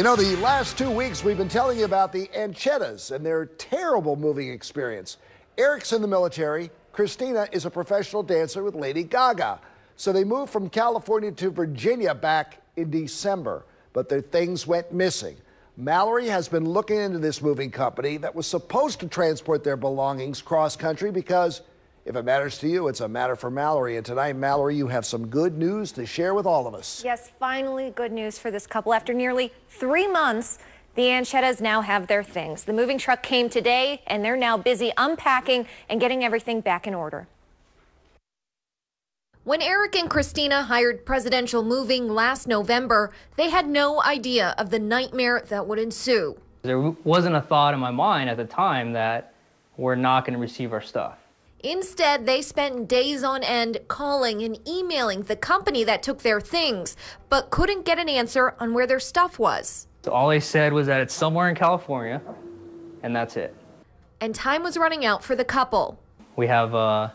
You know, the last 2 weeks we've been telling you about the Anchetas and their terrible moving experience. Eric's in the military. Christina is a professional dancer with Lady Gaga. So they moved from California to Virginia back in December, but their things went missing. Mallory has been looking into this moving company that was supposed to transport their belongings cross-country because if it matters to you, it's a matter for Mallory. And tonight, Mallory, you have some good news to share with all of us. Yes, finally good news for this couple. After nearly 3 months, the Anchetas now have their things. The moving truck came today, and they're now busy unpacking and getting everything back in order. When Eric and Christina hired Presidential Moving last November, they had no idea of the nightmare that would ensue. There wasn't a thought in my mind at the time that we're not going to receive our stuff. Instead, they spent days on end calling and emailing the company that took their things, but couldn't get an answer on where their stuff was. So all they said was that it's somewhere in California, and that's it. And time was running out for the couple. We have a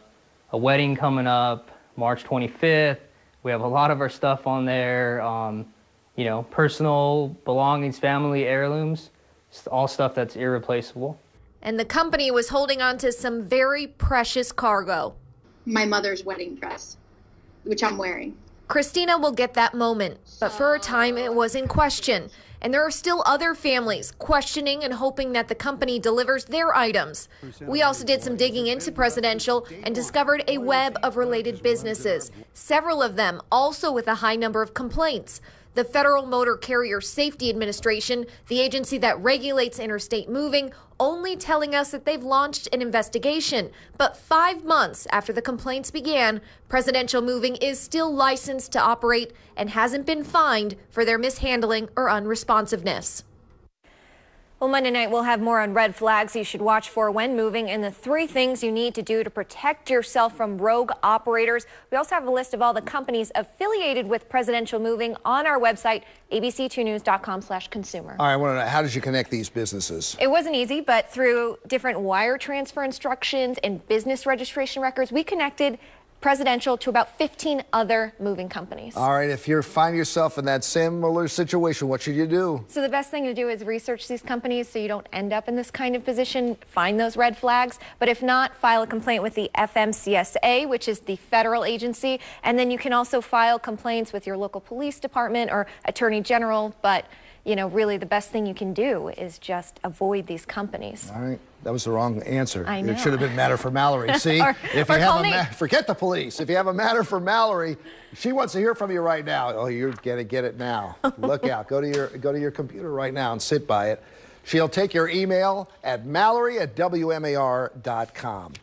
wedding coming up, March 25th. We have a lot of our stuff on there, you know, personal belongings, family heirlooms, all stuff that's irreplaceable. And the company was holding on to some very precious cargo. My mother's wedding dress, which I'm wearing. Christina will get that moment, but for a time it was in question. And there are still other families questioning and hoping that the company delivers their items. We also did some digging into Presidential and discovered a web of related businesses, several of them also with a high number of complaints. The Federal Motor Carrier Safety Administration, the agency that regulates interstate moving, only telling us that they've launched an investigation. But 5 months after the complaints began, Presidential Moving is still licensed to operate and hasn't been fined for their mishandling or unresponsiveness. Well, Monday night we'll have more on red flags you should watch for when moving and the 3 things you need to do to protect yourself from rogue operators. We also have a list of all the companies affiliated with Presidential Moving on our website, abc2news.com/consumer. All right, I want to know, how did you connect these businesses? It wasn't easy, but through different wire transfer instructions and business registration records, we connected Presidential to about 15 other moving companies. All right, if you find yourself in that similar situation, what should you do? So the best thing to do is research these companies so you don't end up in this kind of position, find those red flags. But if not, file a complaint with the FMCSA, which is the federal agency. And then you can also file complaints with your local police department or attorney general. But, you know, really the best thing you can do is just avoid these companies. All right. That was the wrong answer. I know. It should have been matter for Mallory. See, if you have forget the police. If you have a matter for Mallory, she wants to hear from you right now. Oh, you're gonna get it now. Look out. Go to your computer right now and sit by it. She'll take your email at mallory@wmar.com.